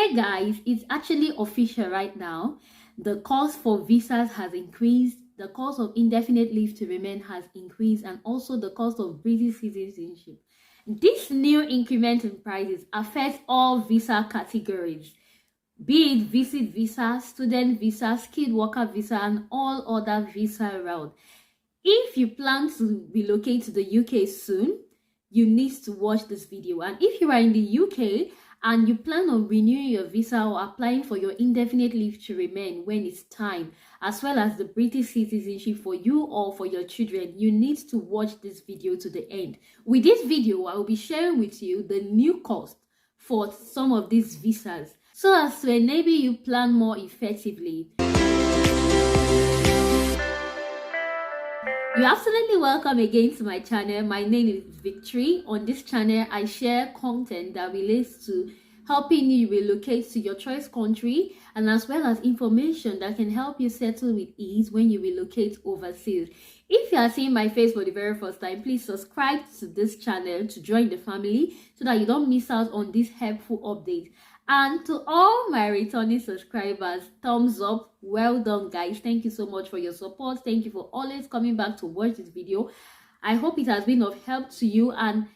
Hey guys, it's actually official right now. The cost for visas has increased, the cost of indefinite leave to remain has increased, and also the cost of British citizenship. This new increment in prices affects all visa categories, be it visit visa, student visa, skilled worker visa, and all other visa around. If you plan to relocate to the UK soon, you need to watch this video. And if you are in the UK and you plan on renewing your visa or applying for your indefinite leave to remain when it's time, as well as the British citizenship for you or for your children, you need to watch this video to the end. With this video, I will be sharing with you the new cost for some of these visas so as to enable you plan more effectively. You're absolutely welcome again to my channel. My name is Victory. On this channel, I share content that relates to helping you relocate to your choice country, and as well as information that can help you settle with ease when you relocate overseas. If you are seeing my face for the very first time, please subscribe to this channel to join the family so that you don't miss out on this helpful update. And to all my returning subscribers, thumbs up. Well done, guys. Thank you so much for your support. Thank you for always coming back to watch this video. I hope it has been of help to you. And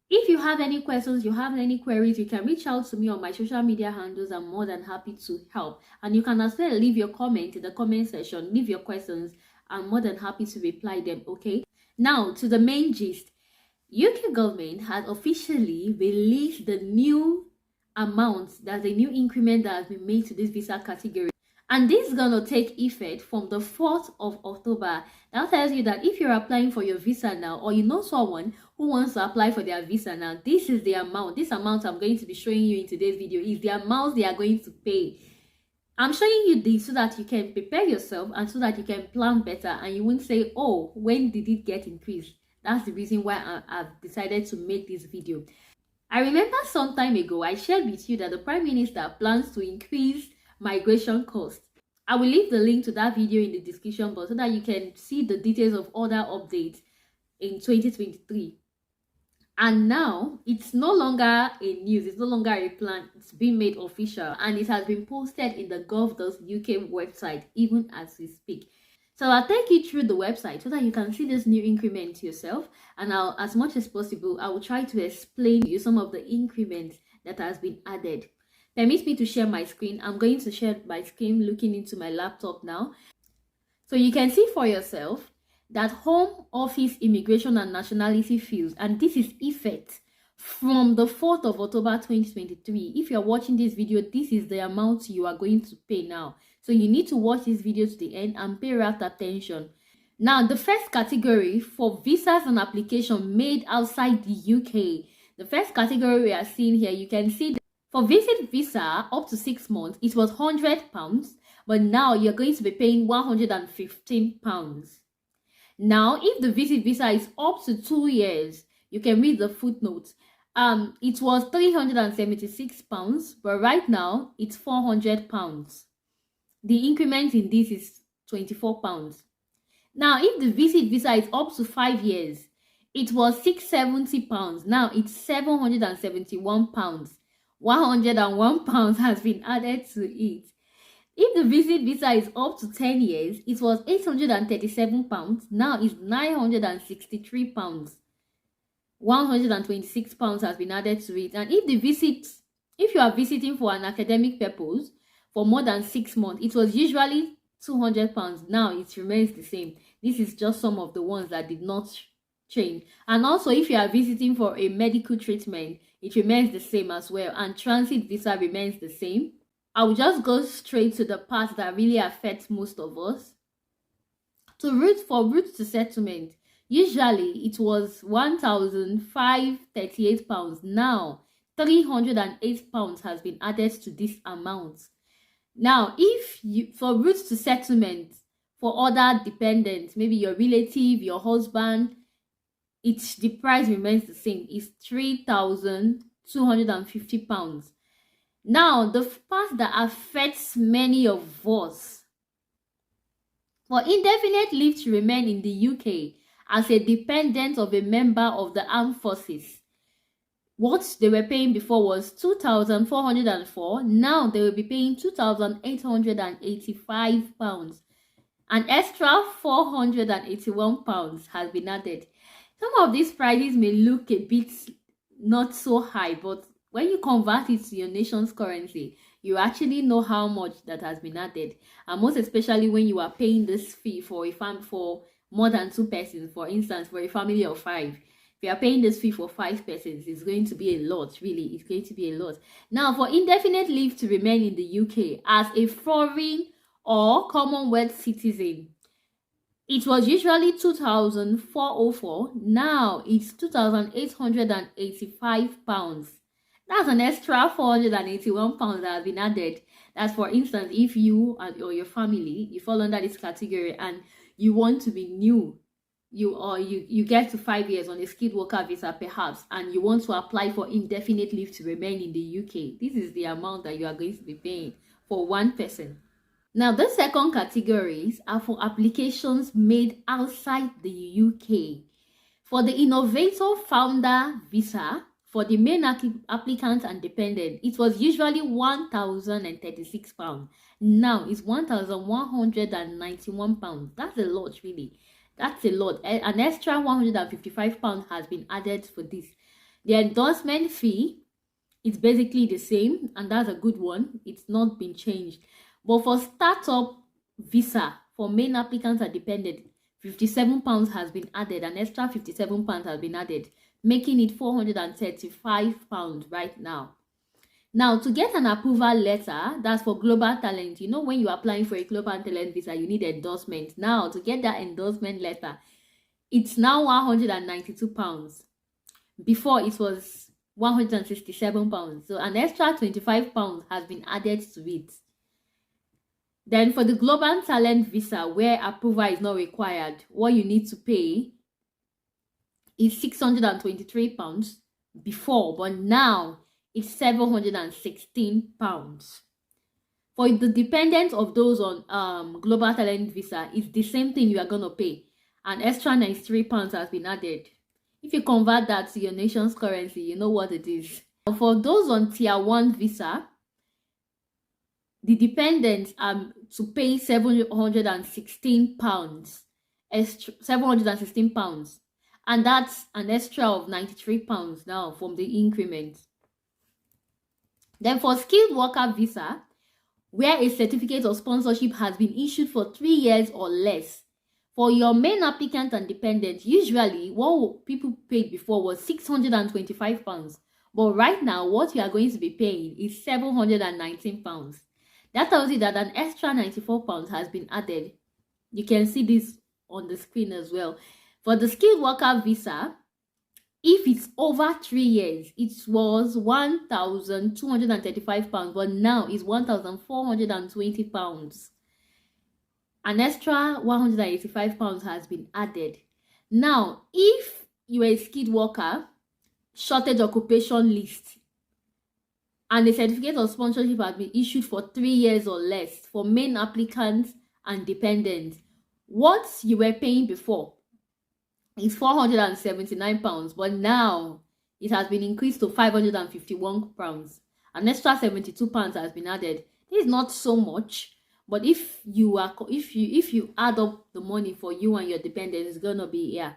if you have any questions, you have any queries, you can reach out to me on my social media handles. I'm more than happy to help. And you can as well leave your comment in the comment section. Leave your questions. I'm more than happy to reply them, okay? Now, to the main gist. UK government has officially released the new amounts, that's a new increment that has been made to this visa category, and this is gonna take effect from the 4th of October. That tells you that if you're applying for your visa now, or you know someone who wants to apply for their visa now, this is the amount. This amount I'm going to be showing you in today's video is the amount they are going to pay. I'm showing you this so that you can prepare yourself and so that you can plan better, and you won't say, oh, when did it get increased? That's the reason why I've decided to make this video. I remember some time ago, I shared with you that the Prime Minister plans to increase migration costs. I will leave the link to that video in the description box so that you can see the details of other updates in 2023. And now, it's no longer a news, it's no longer a plan, it's been made official, and it has been posted in the gov.uk website even as we speak. So I'll take you through the website so that you can see this new increment yourself, and as much as possible, I will try to explain to you some of the increments that has been added. Permit me to share my screen. I'm going to share my screen looking into my laptop now. So you can see for yourself that Home Office Immigration and Nationality Fields, and this is effect from the 4th of October 2023. If you're watching this video, this is the amount you are going to pay now. So you need to watch this video to the end and pay rapt attention. Now, the first category for visas and application made outside the UK. The first category we are seeing here, you can see that for visit visa up to 6 months, it was £100, but now you're going to be paying £115. Now, if the visit visa is up to 2 years, you can read the footnotes. It was £376, but right now it's £400. The increment in this is £24. Now, if the visit visa is up to 5 years, it was £670. Now it's £771. £101 has been added to it. If the visit visa is up to 10 years, it was £837. Now it's £963. £126 has been added to it. And if you are visiting for an academic purpose for more than 6 months, it was usually £200. Now it remains the same. This is just some of the ones that did not change. And also, if you are visiting for a medical treatment, it remains the same as well. And transit visa remains the same. I will just go straight to the part that really affects most of us. For route to settlement, usually it was £1,538. Now £308 has been added to this amount. Now, for route to settlement for other dependents, maybe your relative, your husband, the price remains the same. It's £3,250. Now, the part that affects many of us, for indefinite leave to remain in the UK as a dependent of a member of the armed forces, What they were paying before was 2,404. Now they will be paying 2,885 pounds. An extra 481 pounds has been added. Some of these prices may look a bit not so high, but when you convert it to your nation's currency, you actually know how much that has been added. And most especially when you are paying this fee for for more than 2 persons, for instance, for a family of 5. If you are paying this fee for 5 persons, it's going to be a lot, really. It's going to be a lot. Now, for indefinite leave to remain in the UK as a foreign or Commonwealth citizen, it was usually 2,404. Now it's 2,885 pounds. That's an extra 481 pounds that has been added. That's, for instance, if you or your family, you fall under this category and you want to be new, you get to 5 years on a skilled worker visa perhaps, and you want to apply for indefinite leave to remain in the UK. This is the amount that you are going to be paying for 1 person. Now, the second categories are for applications made outside the UK. For the innovator founder visa, for the main applicant and dependent, it was usually £1,036. Now it's £1,191. That's a lot, really. That's a lot. An extra £155 has been added for this. The endorsement fee is basically the same, and that's a good one. It's not been changed. But for startup visa, for main applicants and dependent, £57 has been added. An extra £57 has been added, making it £435 right now. Now, to get an approval letter, that's for global talent. You know, when you're applying for a global talent visa, you need endorsement. Now, to get that endorsement letter, it's now £192. Before, it was £167. So an extra £25 has been added to it. Then for the global talent visa, where approval is not required, what you need to pay is £623 before, but now it's £716. For the dependents of those on global talent visa, it's the same thing you are going to pay. An extra £93 has been added. If you convert that to your nation's currency, you know what it is. For those on tier 1 visa, the dependents are to pay £716. £716. And that's an extra of £93 now from the increment. Then for skilled worker visa, where a certificate of sponsorship has been issued for 3 years or less, for your main applicant and dependent, usually what people paid before was £625. But right now, what you are going to be paying is £719. That tells you that an extra £94 has been added. You can see this on the screen as well. For the skilled worker visa, if it's over 3 years, it was £1,235, but now it's £1,420. An extra £185 has been added. Now, if you are a skilled worker, shortage occupation list, and the certificate of sponsorship has been issued for 3 years or less for main applicants and dependents, what you were paying before is £479, but now it has been increased to £551. An extra £72 has been added. This is not so much, but if you add up the money for you and your dependents, it's going to be a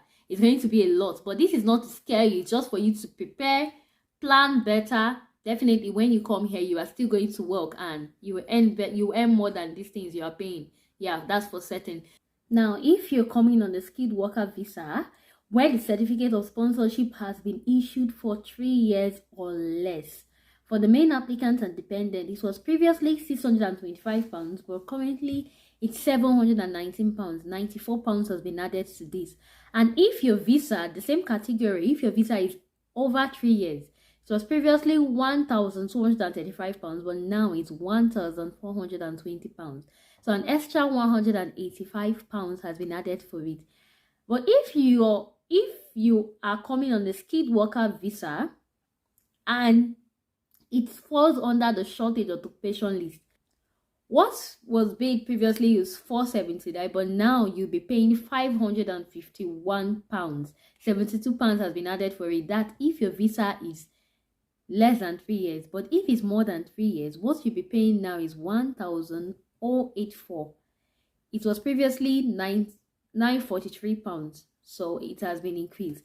lot. But this is not to scare you, it's just for you to prepare, plan better. Definitely, when you come here, you are still going to work and you earn more than these things you are paying. Yeah, that's for certain. Now, if you're coming on the skilled worker visa, where the certificate of sponsorship has been issued for 3 years or less, for the main applicant and dependent, it was previously £625, but currently it's £719. £94 has been added to this. And if your visa, the same category, if your visa is over 3 years, it was previously £1,235, but now it's £1,420. So an extra £185 has been added for it. But if you are coming on the skilled worker visa and it falls under the shortage occupation list, what was paid previously is £479, but now you'll be paying £551. £72 has been added for it. That if your visa is less than 3 years. But if it's more than 3 years, what you'll be paying now is 1,084. It was previously 943 pounds, so it has been increased.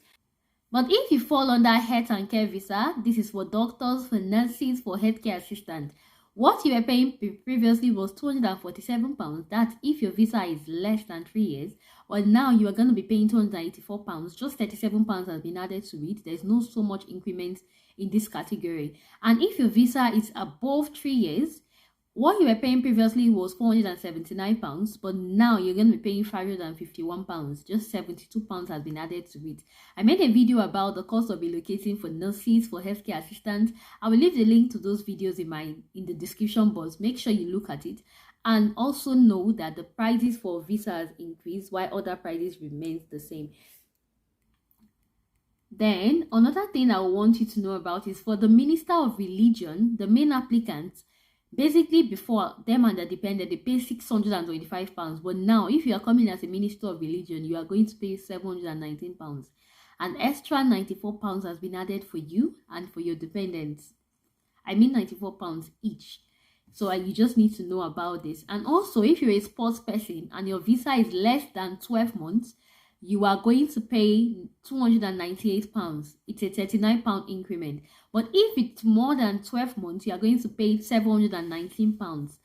But if you fall under health and care visa, this is for doctors, for nurses, for healthcare assistants. What you were paying previously was £247. That's if your visa is less than 3 years. But now you are going to be paying £284. Just £37 has been added to it. There's no so much increment in this category. And if your visa is above 3 years, what you were paying previously was £479, but now you're going to be paying £551. Just £72 has been added to it. I made a video about the cost of relocating for nurses, for healthcare assistants. I will leave the link to those videos in the description box. Make sure you look at it. And also know that the prices for visas increase while other prices remain the same. Then, another thing I want you to know about is for the Minister of Religion, the main applicants, basically before them and the dependent, they pay £625. But now, if you are coming as a Minister of Religion, you are going to pay £719. An extra £94 has been added for you and for your dependents. I mean £94 each. So you just need to know about this. And also, if you're a sports person and your visa is less than 12 months, you are going to pay £298. It's a £39 increment. But if it's more than 12 months, you are going to pay £719.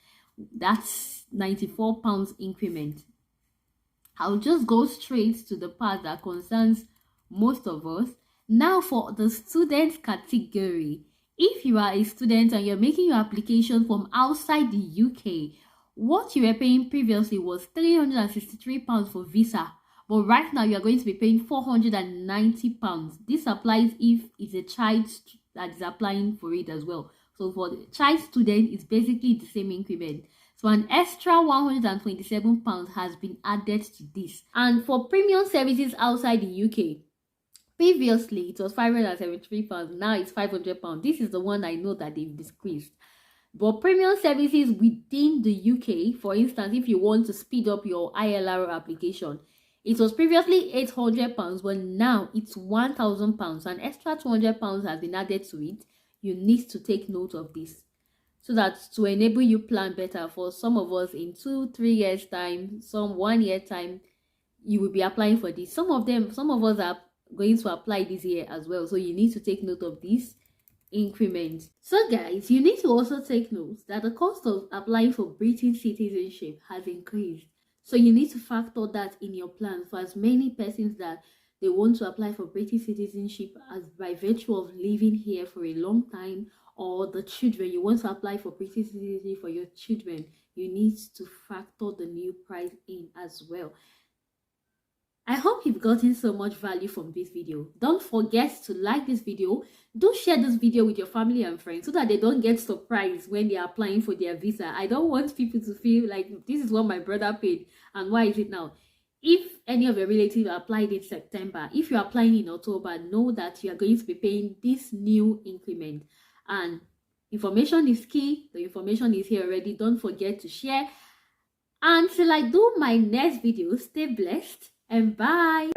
That's £94 increment. I'll just go straight to the part that concerns most of us. Now for the student category. If you are a student and you're making your application from outside the UK, what you were paying previously was £363 for visa. But right now, you are going to be paying £490. This applies if it's a child that is applying for it as well. So for the child student, it's basically the same increment. So an extra £127 has been added to this. And for premium services outside the UK, previously it was £573. Now it's £500. This is the one I know that they've decreased. But premium services within the UK, for instance, if you want to speed up your ILR application, it was previously £800, but now it's £1,000. An extra £200 has been added to it. You need to take note of this so that to enable you plan better. For some of us, in 2-3 years time, some 1 year time, you will be applying for this. Some of us are going to apply this year as well. So you need to take note of this increment. So guys, you need to also take note that the cost of applying for British citizenship has increased. So you need to factor that in your plan for as many persons that they want to apply for British citizenship as by virtue of living here for a long time, or the children, you want to apply for British citizenship for your children, you need to factor the new price in as well. I hope you've gotten so much value from this video. Don't forget to like this video. Do share this video with your family and friends so that they don't get surprised when they are applying for their visa. I don't want people to feel like this is what my brother paid and why is it now? If any of your relatives applied in September, if you're applying in October, know that you are going to be paying this new increment. And information is key. The information is here already. Don't forget to share. Until I do my next video, stay blessed and bye.